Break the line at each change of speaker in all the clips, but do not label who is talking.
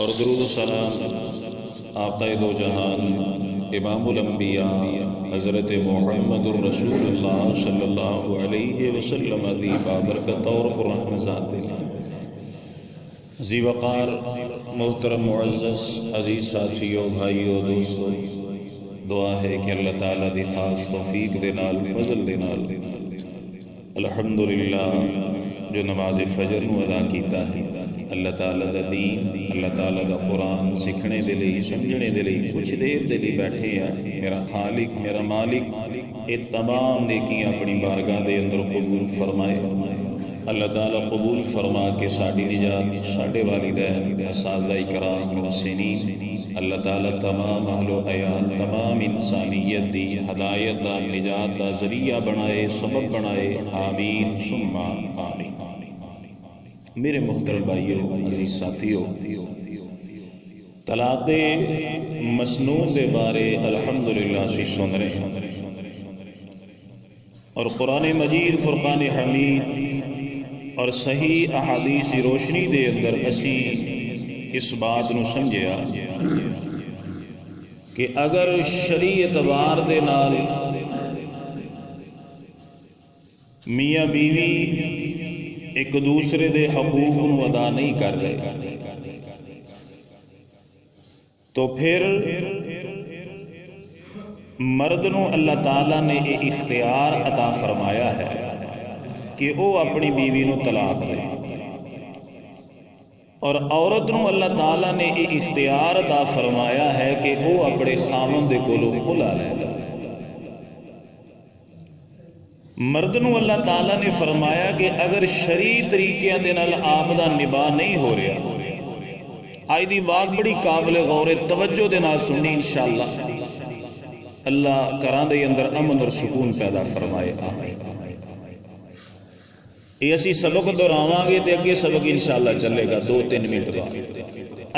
اور درود و سلام آقا دو جہان امام الانبیاء حضرت محمد الرسول اللہ صلی اللہ علیہ وسلم دی بابرکت اور قرآن ذات ذی وقار محترم معزز عزیز ساتھیو بھائیو دوستو، دعا ہے کہ اللہ تعالیٰ دی خاص توفیق دے نال فضل دے نال الحمدللہ جو نماز فجر نو ادا کیتا ہے، اللہ تعالیٰ دا دین، اللہ تعالیٰ دا قرآن سیکھنے دے لئی، سمجھنے دے لئی کچھ دیر دے لئی بیٹھے ہیں۔ میرا خالق، میرا مالک یہ تمام نیکیاں اپنی بارگاہ دے اندر قبول فرمائے۔ اللہ تعالیٰ قبول فرما کے ساڈی نجات، ساڈے والدین، اساتذہ کرام، محسنین، اللہ تعالیٰ تمام اہل و عیال، تمام انسانیت دی ہدایت دا، نجات دا ذریعہ بنائے، سبب بنائے، آمین ثم آمین۔ میرے محترم بھائیو، عزیز ساتھیو، طلاق مسنون دے بارے الحمدللہ اسی سن رہے ہیں، اور قرآن مجید، فرقان حمید اور صحیح احادیث کی روشنی دے اندر اسی اس بات نو سمجھیا کہ اگر شرعی اعتبار دے نال میاں بیوی ایک دوسرے دے حقوق نو ادا نہیں کر رہے تو پھر مرد نو اللہ تعالیٰ نے یہ اختیار عطا فرمایا ہے کہ وہ اپنی بیوی نو طلاق دے، اور عورت نو اللہ تعالیٰ نے یہ اختیار عطا فرمایا ہے کہ وہ اپنے خاوند دے کولوں خلا لے۔ مرد نو اللہ تعالیٰ نے فرمایا کہ اگر شرعی طریقے دے نال آپ دا نباہ نہیں ہو رہا، آئی دی بات بڑی قابل غور توجہ دے نال سننی انشاءاللہ، اللہ گھراں دے اندر امن اور سکون پیدا فرمائے۔ یہ اسی سبق دہراواں گے تے اگے سبق انشاءاللہ چلے گا 2-3 منٹ بعد۔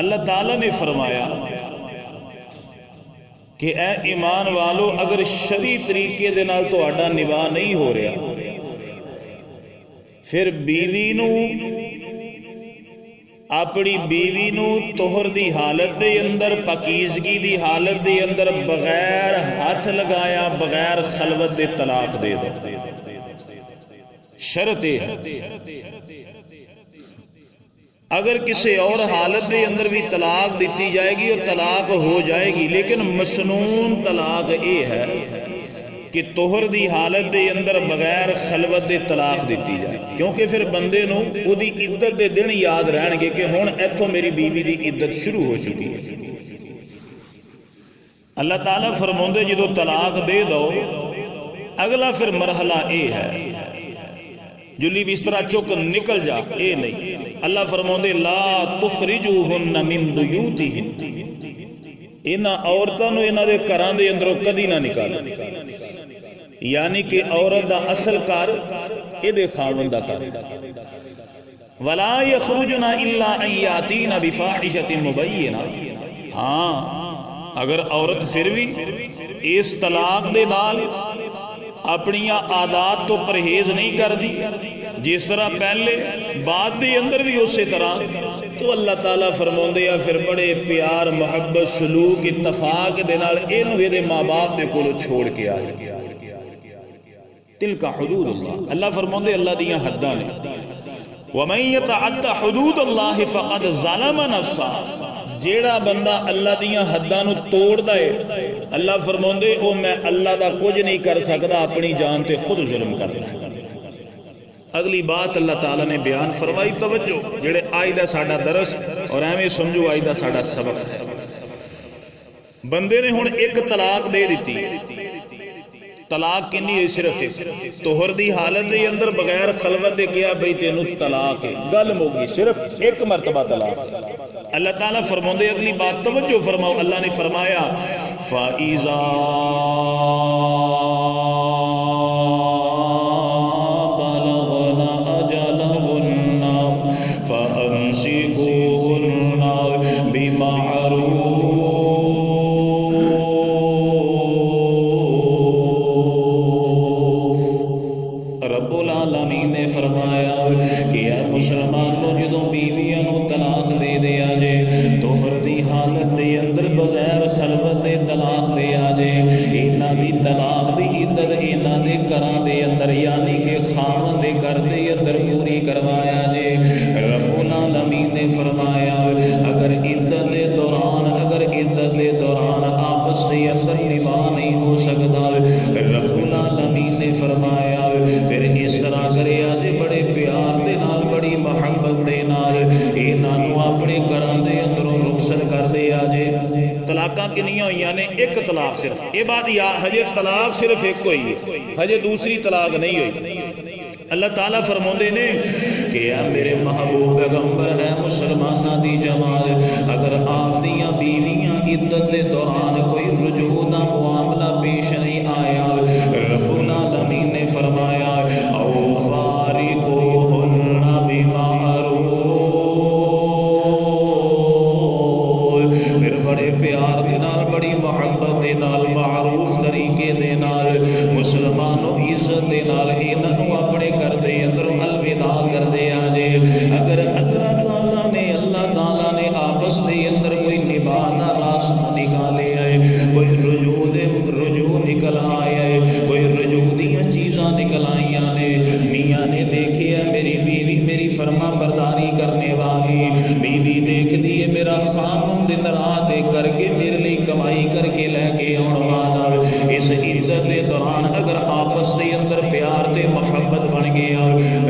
اللہ تعالیٰ نے فرمایا کہ اے ایمان والو، اگر شرعی طریقے دے نال تہاڈا نباہ نہیں ہو رہا، پھر بیوی نو، اپنی بیوی نو طہر دی حالت دے اندر، پاکیزگی دی حالت دے اندر، بغیر ہاتھ لگایا، بغیر خلوت دے طلاق دے دو۔ شرط ہے اگر کسی اور حالت دے اندر بھی طلاق دیتی جائے گی اور طلاق ہو جائے گی، لیکن مسنون طلاق یہ ہے کہ طہر دی حالت دے اندر بغیر خلوت دے طلاق دیتی جائے، کیونکہ پھر بندے نو او دی عدت دے دن یاد رہن گے کہ ہن ایتھوں میری بیوی دی عدت شروع ہو چکی ہے۔ اللہ تعالیٰ فرماندے جدو طلاق دے دو، اگلا پھر مرحلہ یہ ہے جلی بسترا چک نکل جا، اے نہیں، اللہ فرماندے لا تخرجوہن من بیوتہن، انہاں عورتاں نو انہاں دے گھراں دے اندروں کدی نہ نکالو، یعنی کہ عورت دا اصل کار اے دے خاوند دا کار۔ ولا یخرجن الا ان یاتین بفاحشۃ مبینہ، ہاں اگر عورت پھر بھی اس طلاق دے نال اپنی عادات تو پرہیز نہیں کر دی، جس طرح پہلے بعد دے اندر بھی اسی طرح، تو اللہ تعالیٰ فرماندے یا پھر بڑے پیار، محبت، سلوک، اتفاق دے نال اینو دے ماں باپ دے کولو چھوڑ کے آئے۔ تلک حدود اللہ، اللہ فرماندے اللہ دیاں حداں نے۔ وَمَن يَتَعَدَّ حُدُودَ اللَّهِ فَقَدْ ظَلَمَ نَفْسَهُ، جیڑا بندہ اللہ دیاں حداں نو توڑ دے، اللہ فرماندے او میں اللہ دا کچھ نہیں کر سکتا، اپنی جان تے خود ظلم کرتا ہے۔ اگلی بات اللہ تعالیٰ نے بیان فرمائی، توجہ، جڑے آئی دا ساڈا درس اور ایویں سمجھو آئی دا ساڈا سبق ہے۔ بندے نے ہن ایک طلاق دے دیتی، طلاق کنی ہے؟ صرف ایک، طہر دی حالت دے اندر بغیر خلوت دے کیا بھئی تینوں طلاق ہے، گل موگی، صرف ایک مرتبہ طلاق۔ اللہ تعالیٰ فرماندے اگلی بات توجہ فرماؤ، اللہ نے فرمایا فَإِذَا بَلَغْنَ أَجَلَهُنَّ فَأَمْسِكُوهُنَّ بِمَعْرُوفٍ، رب العالمین نے فرمایا کہ اے مسلمانوں جدوں بیویاں نو طلاق دے دیا جے توہر دی حالت دے اندر بغیر خلوت دے طلاق دے آ جے اینا دی طلاق دی عدت اینا دے گھراں دے اندر یعنی کہ خاوند دے گھر دے اندر پوری کروایا جے رب العالمین نے فرمایا اگر عدت دے دوران آپس دے اندر نباہ نہیں ہو سکتا رب العالمین نے فرمایا پھر اس طرح کرے آجے بڑے پیار دے نال بڑی محبت دے نال انہاں نوں اپنے گھراں دے اندروں رخصت کر دے آجے طلاقاں کنیاں ہوئیاں نے ایک طلاق صرف یہ بات یا ہجے طلاق صرف ایک ہوئی ہے ہجے دوسری طلاق نہیں ہوئی اللہ تعالیٰ فرماندے نے کہ اے میرے محبوب پیغمبر اے مسلمانہ دی جماعت اگر آپ دیاں بیویاں عدت دے دوران کوئی رجوع دا معاملہ پیش نہیں آیا رب العالمین نے فرمایا او فارقوہن بمعروف پھر بڑے پیار دے نال بڑی محبت دے نال معروف طریقے دے نال مسلمانوں عزت دے نال انہاں نوں اپنے گھر دے اندر الوداع کر دے آجے اگر اللہ تعالیٰ نے آپس دے اندر کوئی نباہ دا راستہ نکالے آئے کوئی رجوع نکل آئے کوئی رجوع دیاں چیزاں نکل آئیاں نے میاں نے دیکھے ہے میری بیوی میری فرما برداری کرنے والی بیوی دیکھ دیئے میرا خامن دن رات کر کے میرے لیے کمائی کر کے لے کے آن والا اس عزت دے دوران اگر آپس دے اندر پیار تے محبت بن گیا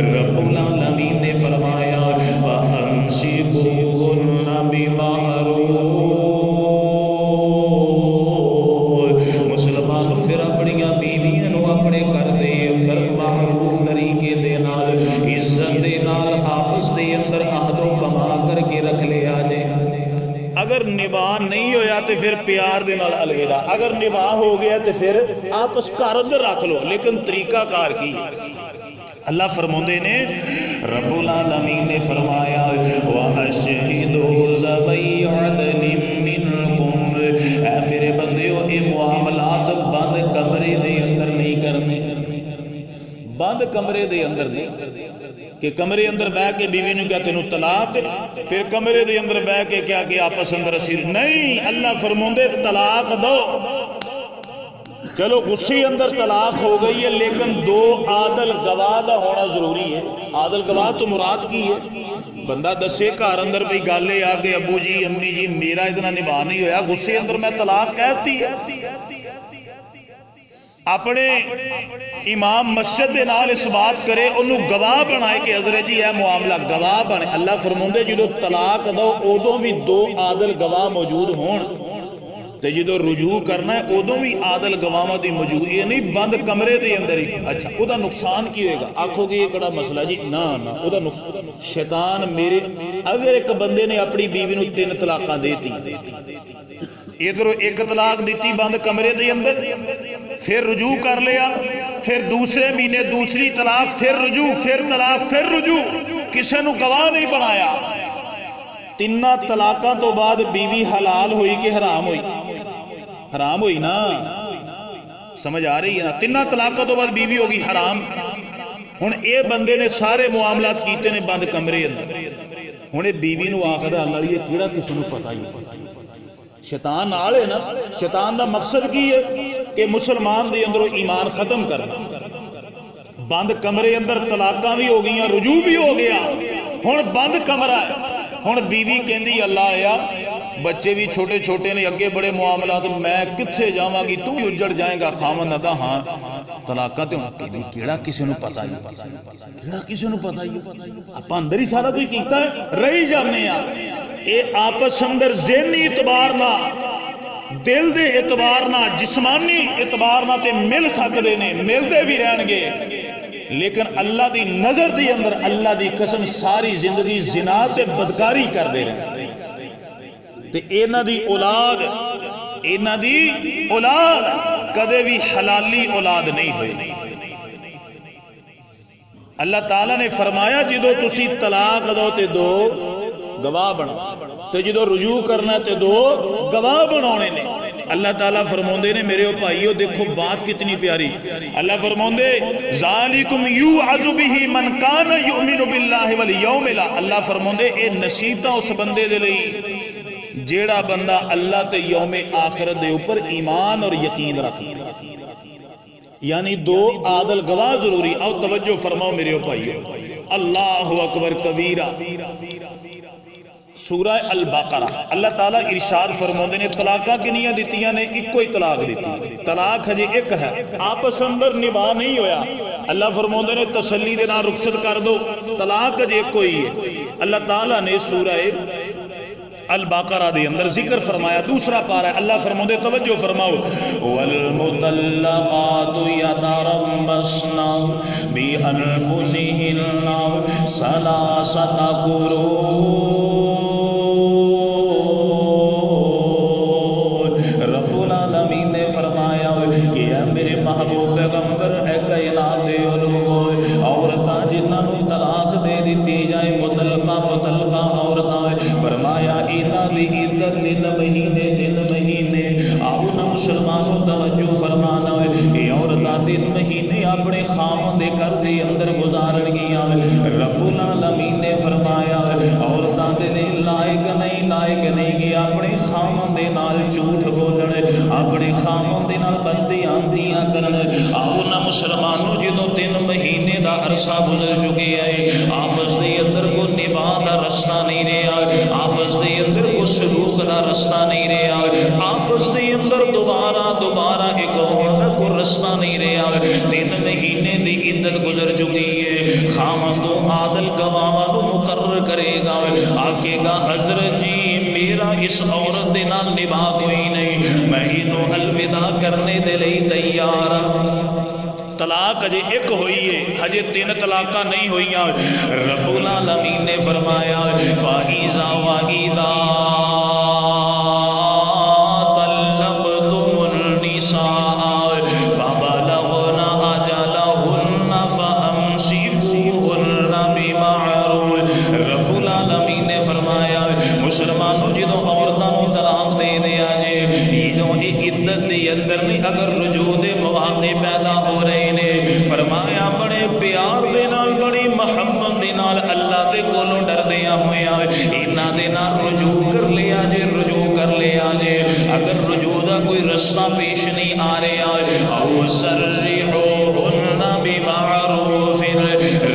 رب العالمین نے فرمایا فَأَمْسِكُوهُنَّ بِمَعْرُوفٍ مسلمانوں پھر اپنیاں بیویاں نوں اپنے گھر دے اندر معروف طریقے دے نال عزت دے نال آپس دے اندر عہد و وفا کر کے رکھ لے آجے اگر نباہ نہیں ہویا تو پھر پیار دے نال الوداع اگر نباہ ہو گیا تو پھر آپس گھر اندر رکھ لو لیکن طریقہ کار کی اللہ فرماندے نے رب العالمین نے فرمایا وَأَشْهِدُوا ذَوَيْ عَدْلٍ مِّنْكُمْ اے میرے بندیو اے معاملات بند کمرے دے اندر نہیں کرنے بند کمرے دے اندر نہیں کہ کمرے اندر بہ کے بیوی نے کیا تینوں طلاق پھر کمرے دے اندر بہ کے کیا کہ آپس اندر اسیر نہیں اللہ فرماندے طلاق دو چلو غصے اندر طلاق ہو گئی ہے لیکن دو عادل گواہ دا ہونا ضروری ہے عادل گواہ تو مراد کی ہے بندہ دسے گھر اندر بھی گالے آ کے ابو جی امی جی میرا اتنا نباہ نہیں ہویا غصے اندر میں طلاق کہتی ہے اپنے امام مسجد دے نال اس بات کرے انہوں گواہ بنائے کہ حضرت جی ہے معاملہ گواہ بنے اللہ فرماندے جدو طلاق دو ادوں بھی دو عادل گواہ موجود ہون تے جدو رجوع کرنا ہے ادوں بھی عادل گواہاں دی موجود یہ نہیں بند کمرے دے اندر ہی اچھا او دا نقصان کی ہوئے گا آکھو گے یہ کڑا مسئلہ جی نا او دا نقصان شیطان میرے اگر ایک بندے نے اپنی بیوی نو 3 طلاقاں دیتی ادھروں ایک طلاق دیتی بند کمرے دے اندر پھر رجوع کر لیا پھر دوسرے مہینے دوسری طلاق پھر رجوع پھر طلاق پھر رجوع کسی نو گواہ نہیں بنایا 3 طلاقاں تو بعد بیوی حلال ہوئی کہ حرام ہوئی حرام ہوئی نا سمجھ آ رہی ہے نا 3 طلاقاں تو بعد بیوی ہوگی حرام ہن اے بندے نے سارے معاملات کیتے نے بند کمرے اندر ہن اے بیوی نو آکھدا اللہ یہ کیڑا کس نو پتہ ہی شیطان نال ہے نا شیطان دا مقصد کی ہے کہ مسلمان دے اندروں ایمان ختم کرنا بند کمرے اندر طلاقاں بھی ہو گئیاں رجوع بھی ہو گیا ہن بند کمرہ ہے ہن بیوی کہندی اللہ یا بچے بھی چھوٹے چھوٹے نے اگے بڑے معاملات میں کتھے جاواں گی تو بھی اجڑ جائے گا خاوند ادا ہاں طلاقاں تے ہن کیڑا کسے نو پتہ ہی کیڑا کسے نو پتہ ہی اپاں اندر ہی سارا کچھ کیتا ہے رہی جانے آ اے آپس اندر ذہنی اعتبار نہ دل دے اعتبار نہ جسمانی اعتبار نہ تے مل سکدے نے ملدے بھی رہن گے لیکن اللہ دی نظر دی اندر اللہ دی قسم ساری زندگی زنا تے بدکاری کر دے رہے تے اینا دی اولاد کدے بھی حلالی اولاد نہیں ہوئی اللہ تعالیٰ نے فرمایا جدو تسی طلاق دو تے دو گواہ بنا تے جدو رجوع کرنا تے دو گواہ بناونے نے اللہ تعالیٰ فرماندے نے میرے بھائیو دیکھو بات کتنی پیاری، اللہ فرماندے ذالکم یوعظ بہ من کان یؤمن باللہ والیوم الاخر، اللہ فرماندے اے نصیحتاں اس بندے دے لئی جیڑا بندہ اللہ تے یوم آخرت دے اوپر ایمان اور یقین رکھے، یعنی دو عادل گواہ ضروری۔ او توجہ فرماؤ میرے بھائیو، اللہ اکبر کبیرہ، سورہ البقرہ اللہ تعالیٰ ارشاد فرماندے نے طلاقاں کنیاں دتیاں نے، ایک کوئی طلاق دیتی، طلاق ہجے ایک ہے، آپس اندر نباہ نہیں ہویا، اللہ فرماندے نے تسلی دے نال رخصت کر دو، طلاق ہجے ایک کوئی ہے۔ اللہ تعالیٰ نے سورہ البقرہ دے اندر ذکر فرمایا، دوسرا پارہ اللہ فرماندے توجہ فرماؤ، والمطلقات یتربصن بانفسہن ثلاثۃ قروء، رب العالمین نے فرمایا کہ اے میرے محبوب پیغمبر اے کائنات دے لوگو، عورتاں جنہاں نوں طلاق دے دتی جائے مطلقہ عورتاں، فرمایا انہاں دی عدت 3 مہینے، آؤ نا مسلمانوں توجہ فرمانا اے عورتاں 3 مہینے اپنے خامن دے گھر دے اندر گزارن گیاں، رب العالمین نے فرمایا عورتاں دے لائق نہیں کہ اپنے خامن دے نال جھوٹ بولن، اپنے خامن دے نال بندیاں دیاں کرن۔ آؤ نا مسلمانوں جدوں 3 مہینے دا عرصہ گزر چکے ہے، آپس دے اندر کوئی نباہ دا رستہ نہیں رہا، آپس دے اندر کوئی سلوک دا رستہ نہیں رہا، آپس دے اندر دوبارہ ایک ہون دا کوئی رستہ نہیں رہا، 3 مہینے دی عدت گزر چکی ہے، خامن دو عادل گواہاں نوں مقرر کرے گا، آکے گا حضرت جی میرا اس عورت دے نال نباہ کوئی نہیں، میں انہوں الوداع کرنے دے لئی تیار ہوں۔ طلاق ہجے ایک ہوئی ہے، ہجے 3 طلاقاں نہیں ہوئیاں، رب العالمین نے فرمایا فَإِذَا وَإِذَا طَلَّقْتُمُ النِّسَاءَ فَبَلَغْنَ أَجَلَهُنَّ فَأَمْسِكُوهُنَّ بِمَعْرُوفٍ، رب العالمین نے فرمایا مسلمانوں جدوں عورتاں نوں طلاق دے دیا جے، جدوں عدت دے اندر نہیں اگر رجوع دے مواقع پیدا ہو رہے نے، فرمایا بڑے پیار دے نال بڑی محبت دے نال اللہ دے کولوں ڈردیاں ہویاں انہاں دے نال رجوع کر لیا جے، اگر رجوع دا کوئی رستہ پیش نہیں آ رہا، او سرحوہن بمعروف،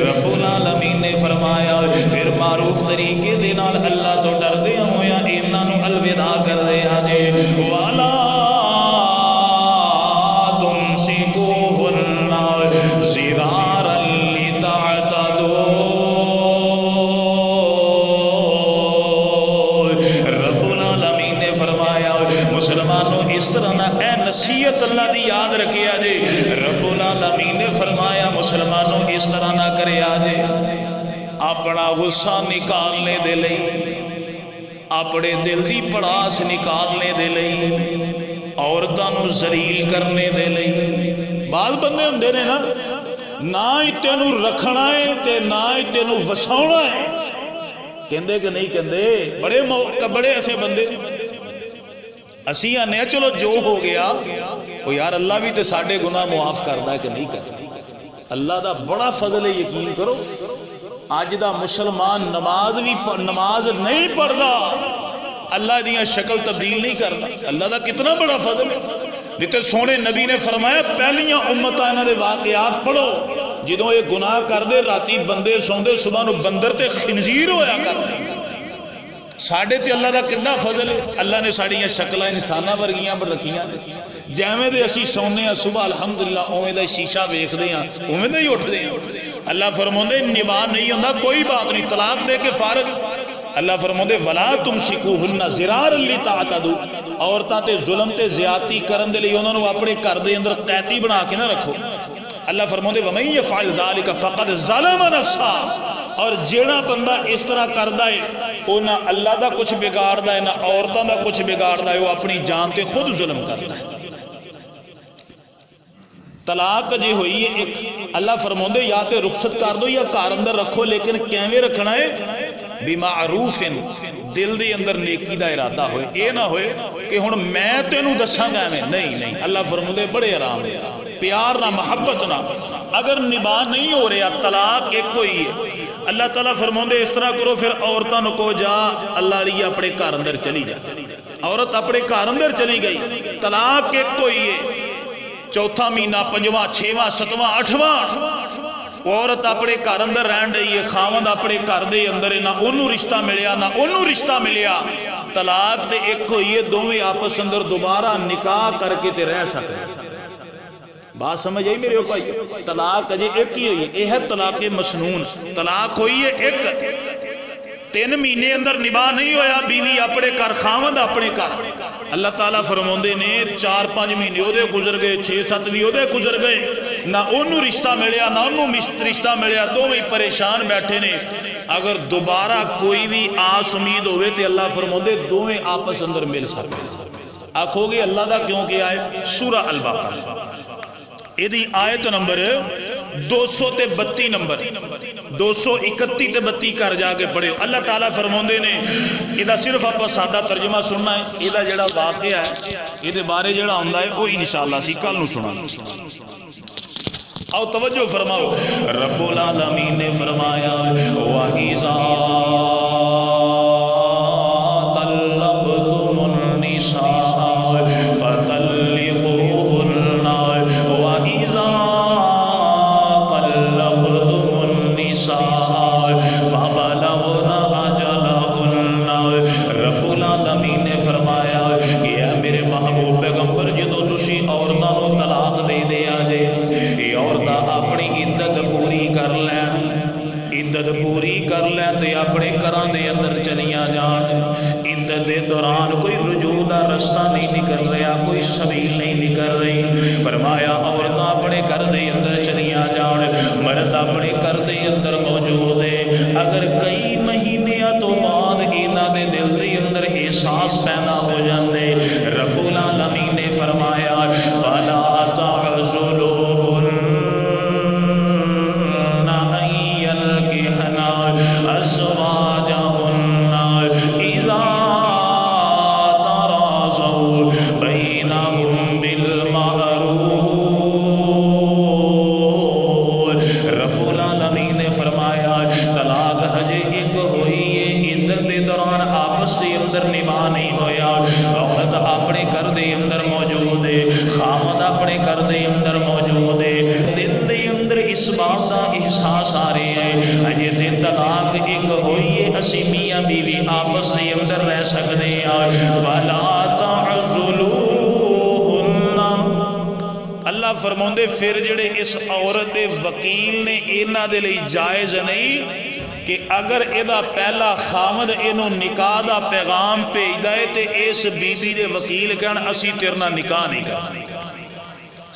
رب العالمین نے فرمایا پھر معروف طریقے دے نال اللہ تو ڈردیاں ہویاں انہاں نوں الوداع کر دیا جے، والا زرارا لتعتدوا، رب العالمین نے فرمایا مسلمانوں اس طرح نہ اے نصیحت اللہ دی یاد رکھے آجے، رب العالمین نے فرمایا مسلمانوں اس طرح نہ کرے آجے، اپنا غصہ نکالنے دے لئی، اپنے دل دی پڑاس نکالنے دے لئی، عورتاں نوں ذلیل کرنے دے لئی، بعض بندے ہوندے نے نہ ہی تینوں رکھنا ہے تے نہ ہی تینوں وساؤنا ہے، کہندے کہ نہیں کہندے، بڑے ایسے بندے اسی آنے چلو جو ہو گیا وہ یار اللہ بھی تے ساڈے گناہ معاف کردا ہے کہ نہیں کردا، اللہ دا بڑا فضل ہے، یقین کرو اج دا مسلمان نماز نہیں پڑھدا، اللہ دیاں شکل تبدیل نہیں کردا، اللہ دا کتنا بڑا فضل ہے۔ جتے سونے نبی نے فرمایا پہلیاں امتاں انہاں دے واقعات پڑھو، جدوں یہ گناہ کر دے راتی بندے سوندے صبح نو بندر تے خنزیر ہویا کردے، ساڈے تے اللہ دا کتنا فضل ہے، اللہ نے ساڈیاں شکلاں انساناں ورگیاں رکھیاں، جویں دے اسی سونے ہاں صبح الحمدللہ اوویں دا شیشہ ویکھدے ہاں اوویں دا ہی اٹھدے ہاں، اللہ فرماندے نباہ نہیں ہوندا کوئی بات نہیں، طلاق دے کے فارغ، اللہ فرماندے ولا تمسکوہن ضرارا لتعتدوا، عورتاں تے ظلم تے زیادتی کرن دے لئی انہاں نوں اپنے گھر دے اندر قیدی بنا کے نہ رکھو، اللہ فرماندے وَمَن يَفْعَلْ ذَلِكَ فَقَدْ ظَلَمَ نَفْسَهُ، اور جیڑا بندہ اس طرح کردا ہے وہ نہ اللہ دا کچھ بگاڑدا ہے نہ عورتاں دا کچھ بگاڑدا ہے، وہ اپنی جان تے خود ظلم کردا ہے۔ طلاق جی ہوئی ہے ایک، اللہ فرماندے یا تے رخصت کر دو یا گھر اندر رکھو، لیکن کیویں رکھنا ہے؟ بمعروف دل دے اندر نیکی دا ارادہ ہوئے. اے نہ ہوئے کہ ہن میں تینوں دساں گا میں نہیں نہیں. اللہ فرمودے بڑے آرام دے پیار نہ محبت نہ اگر نباہ نہیں ہو رہا طلاق ایک ہوئی ہے. اللہ تعالیٰ فرماؤندے اس طرح کرو پھر عورتاں نو کو جا اللہ علیہ اپنے گھر اندر چلی جا. عورت اپنے گھر اندر چلی گئی طلاق ایک ہوئی ہے. چوتھا مہینہ پنجواں چھواں ستواں اٹھواں عورت اپنے گھر اندر رہن رہی ہے. خاوند اپنے گھر دے اندر نہ انہوں رشتہ ملیا نہ انہوں رشتہ ملیا. طلاق تے ایک ہوئی ہے. دونوں آپس اندر دوبارہ نکاح کر کے تے رہ سکتے. بات سمجھ آئی میرے بھائی؟ طلاق اجے ایک ہی ہوئی ہے. یہ ہے طلاق مسنون. طلاق ہوئی ہے ایک. 3 مہینے اندر نباہ نہیں ہویا بیوی اپنے گھر خاوند اپنے گھر. اللہ تعالیٰ فرماندے نے 4-5 مہینے وہ گزر گئے 6-7 بھی وہ گزر گئے نہ انہوں رشتہ ملیا نہ انہوں رشتہ ملیا. دونوں پریشان بیٹھے نے. اگر دوبارہ کوئی بھی آس امید ہوئے تو اللہ فرماندے دونوں آپس اندر مل سکتے. آکھو گے اللہ دا کیوں کیا ہے؟ سورہ البقرہ یہ آیت نمبر 232 نمبر 231 تے 32 کر جا کے پڑھو. اللہ تعالیٰ فرماندے نے یہ صرف آپ سادہ ترجمہ سننا ہے. یہ جڑا واقعہ ہے یہ بارے جڑا ہوندا ہے وہ انشاءاللہ اسی کل نو سنا. آؤ توجہ فرماؤ. رب العالمین نے فرمایا وَإِذَا طَلَّقْتُمُ النِّسَاءَ فَطَلِّقُوهُنَّ وَإِذَا طَلَّقْتُمُ النِّسَاءَ فَبَلَغْنَ أَجَلَهُنَّ. رب العالمین نے فرمایا کہ اے میرے محبوب پیغمبر جدو تسی عورتاں نو طلاق دے دیا جے یہ عورتاں اپنی عدت پوری کر لین. عدت پوری کر لین تے اپنے گھراں دے اندر چلیاں جان. عدت دے دوران کوئی رجوع دا رستہ نہیں نکل رہا کوئی سبیل نہیں نکل رہی. فرمایا عورتاں اپنے گھر دے اندر چلیاں جان. مرد اپنے گھر دے اندر موجود ہے. اگر کئی مہینیاں تو بعد انہاں دے دل دے اندر احساس پیدا ہو جاندے رب العالمین نے فرمایا فَلَا تَعْزُلُوهُنَّ أَن يَنكِحْنَ أَزْوَاجَهُنَّ إِذَا تَرَاضَوْا بَيْنَهُم بِالْمَعْرُوفِ. رب العالمین نے فرمایا طلاق ہجے ایک ہوئی ہے. عدت دے دوران آپس دے اندر نباہ نہیں ہویا. عورت اپنے گھر دے اندر موجود ہے. خامد اپنے گھر دے اندر موجود ہے. دل دے اندر اس بات کا احساس آ رہے ہیں اجے تے طلاق ایک ہوئی ہے. اسی میاں بیوی آپس دے اندر رہ سکتے ہیں. فَلَا تَعْزُلُوهُنَّ. اللہ فرماندے پھر جڑے اس عورت دے وکیل نے انہاں دے لئی جائز نہیں کہ اگر ادا پہلا خامد انہوں نکاح دا پیغام بھیجدا ہے تے اس بی بی دے وکیل کہن اسی تیرے نال نکاح نہیں کرنا.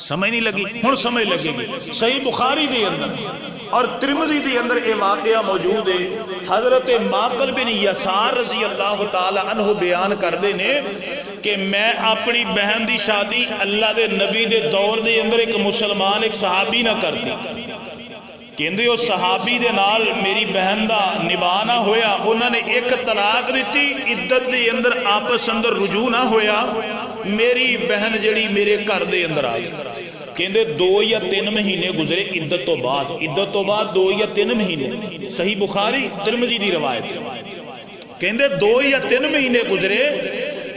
سمجھ نہیں لگی؟ ہن سمجھ لگے گی. صحیح بخاری دے اندر اور ترمذی دے اندر یہ واقعہ موجود ہے. حضرت معقل بن یسار رضی اللہ تعالی عنہ بیان کردے نے کہ میں اپنی بہن دی شادی اللہ دے نبی دے دور دے اندر ایک مسلمان ایک صحابی نہ کرتی. کہندے او صحابی دے نال میری بہن دا نباہ نہ ہویا. انہوں نے ایک طلاق دیتی. عدت دے اندر آپس اندر رجوع نہ ہویا. میری بہن جڑی میرے گھر دے اندر آ گئی. کہندے 2 یا 3 مہینے گزرے عدت تو بعد. عدت تو بعد 2 یا 3 مہینے. صحیح بخاری ترمذی دی روایت. کہندے 2 یا 3 مہینے گزرے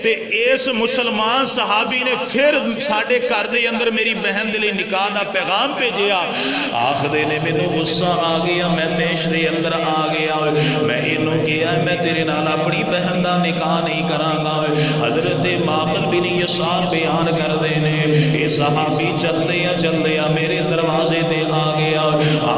تے اس مسلمان صحابی نے پھر ساڑھے گھر دے اندر میری بہن دے لئے نکاح دا پیغام بھیجیا. آخدے نے مینوں غصہ آ گیا. میں تیش دے اندر آ گیا. میں انہوں کیا میں تیرے نال اپنی بہن دا نکاح نہیں کراں گا. حضرت معقل بن یسار بیان کر دے نے اے صحابی چلدیا میرے دروازے تے آ گیا.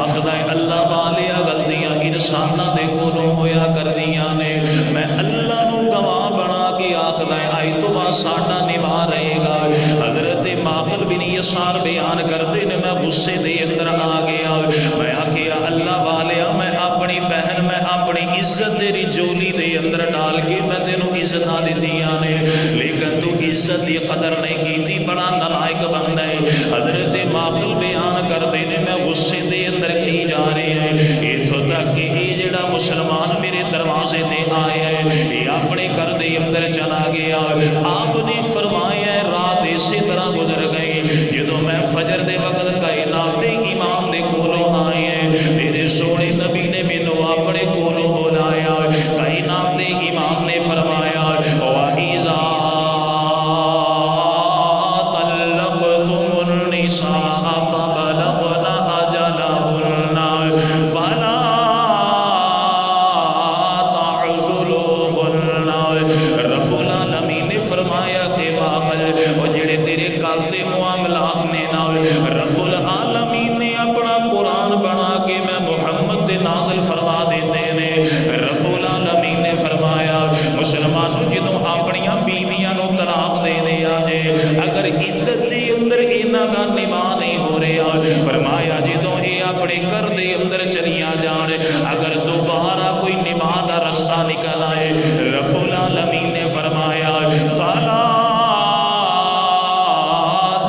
آخدا ہے اللہ والیا غلطیاں انساناں دے کولوں ہویا کردیاں نے. میں اللہ نو گواہ بنا کے آخدا آئی تو بعد ساڑھا نبھا رہے گا. حضرت معقل بن یسار بیان کردے نے میں غصے دے اندر آ گیا. میں آکیا اللہ والیا میں اپنی بہن میں اپنی عزت تیری جولی دے اندر ڈال کے میں تینوں عزت نہ دیتیاں نے لیکن تو عزت دی قدر نہیں کی تھی. بڑا نلائق بندہ ہے. حضرت معقل بیان کردے نے میں غصے دے اندر کی جا رہے ہیں اتھوں تک کہ یہ جڑا مسلمان میرے دروازے تے آیا ہے یہ اپنے گھر دے اندر چلا گیا. آپ نے فرمایا رات اسی طرح گزر گئی جدوں میں فجر دے وقت کائنات دے امام دے کولوں آئے ہیں میرے سونے نبی نے مینوں اپنے کولوں بلایا. کائنات دے امام نے فرمایا وَإِذَا طَلَّقْتُمُ النِّسَاءَ فَبَلَغْنَ أَجَلَهُنَّ فَلَا تَعْضُلُوهُنَّ. رب العالمین نے فرمایا کہ پاگل وہ جڑے تیرے کل دے معاملات نے نال رب العالمین نے اپنا قرآن بنا کے میں محمد دے نازل فرما دیتے نے. رب العالمین نے فرمایا مسلمانوں جدوں اپنیاں بیویاں نو طلاق دے دے آجے اگر عدت دے اندر انہاں دا نباہ نہیں ہو رہا فرمایا جدوں اے اپنے گھر دے اندر چلیاں جان اگر دوبارہ کوئی نباہ دا رستہ نکل آئے رب العالمین نے فرمایا فَلَا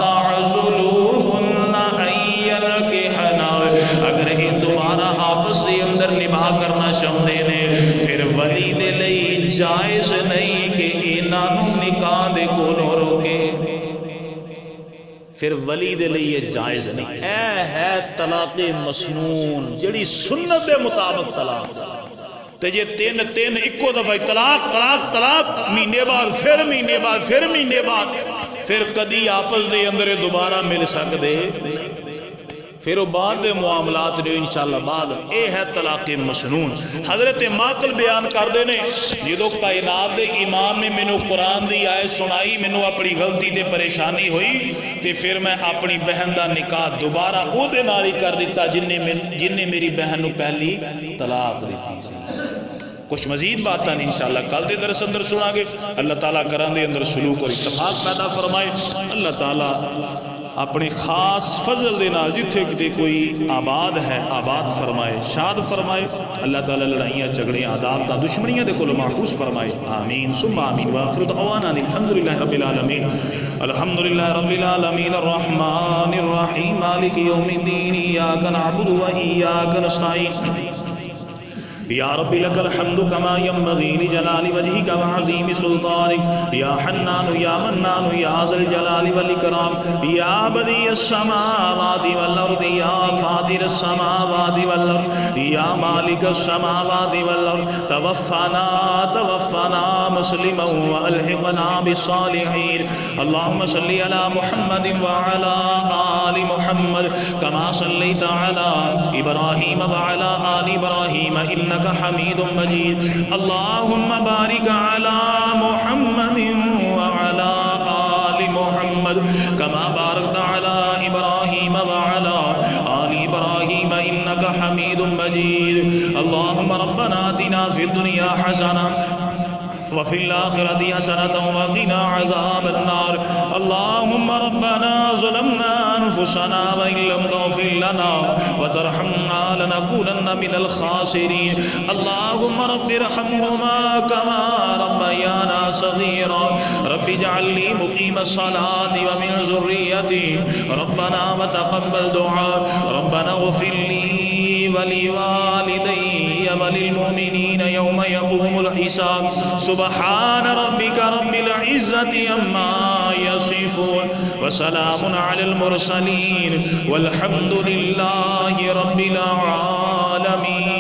تَعْضُلُوهُنَّ أَن يَنكِحْنَ. اگر یہ دوبارہ آپس دے اندر نباہ کرنا چاہتے ہیں پھر ولی دے لئی جائز نہیں کہ انہاں نوں نکاح دے کولوں روکے. پھر ولی دے لئی یہ جائز نہیں. اے ہے طلاق مسنون جڑی سنت دے مطابق طلاق تے جے تین تین اکو دفعہ طلاق طلاق طلاق مہینے بعد پھر مہینے بعد پھر مہینے بعد پھر کدی آپس دے اندر دوبارہ مل سکدے پھر وہ بعد دے معاملات نے انشاءاللہ بعد اے ہے طلاق مسنون. حضرت ماقل بیان کر دے نے جدو کائنات دے امام نے مینوں قرآن دی آیت سنائی مینوں اپنی غلطی تے پریشانی ہوئی تے پھر میں اپنی بہن دا نکاح دوبارہ او دے نال ہی کر دیتا جن نے میری بہن نو پہلی طلاق دیتی سی. کچھ مزید باتاں انشاءاللہ کل دے درس اندر سنا گے. اللہ تعالیٰ گھراں دے اندر سلوک اور اتفاق پیدا فرمائے. اللہ تعالیٰ اپنے خاص فضل دے نال جتھے کتے کوئی آباد ہے آباد فرمائے شاد فرمائے. اللہ تعالیٰ لڑائیاں جھگڑیاں عذاب تا دشمنیاں دے کولوں محفوظ فرمائے. آمین ثم آمین. وآخر دعوانا الحمدللہ رب العالمین. الحمدللہ رب العالمین الرحمن الرحیم مالک یوم الدین ایاک نعبد و ایاک نستعین. یا رب لک الحمد کما ينبغي لجلال وجهك وعظیم سلطانك یا حنان یا منان یا ذا الجلال والاکرام یا بدیع السماوات والارض یا فاطر السماوات والارض یا مالک السماوات والارض توفنا مسلما والحقنا بالصالحین. اللهم صل على محمد وعلى آل محمد كما صليت على إبراهيم وعلى آل إبراهيم إنك حميد مجيد. اللهم بارك على محمد وعلى آل محمد كما باركت على إبراهيم وعلى آل إبراهيم إنك حميد مجيد. اللهم ربنا آتنا في الدنيا حسنة وفي الآخرة حسنة وقنا عذاب النار. اللهم ربنا ظلمنا أنفسنا وإن لم تغفر لنا وترحمنا لنكونن من الخاسرين. اللهم رب ارحمهما كما ربيانا صغيرا. رب اجعل لي مقيم الصلاة ومن ذريتي ربنا وتقبل دعاء. ربنا اغفر لي ولوالدي وللمؤمنين يوم يقوم الحساب. سبحان ربك رب العزة عما يصفون وسلام على المرسلين والحمد لله رب العالمين.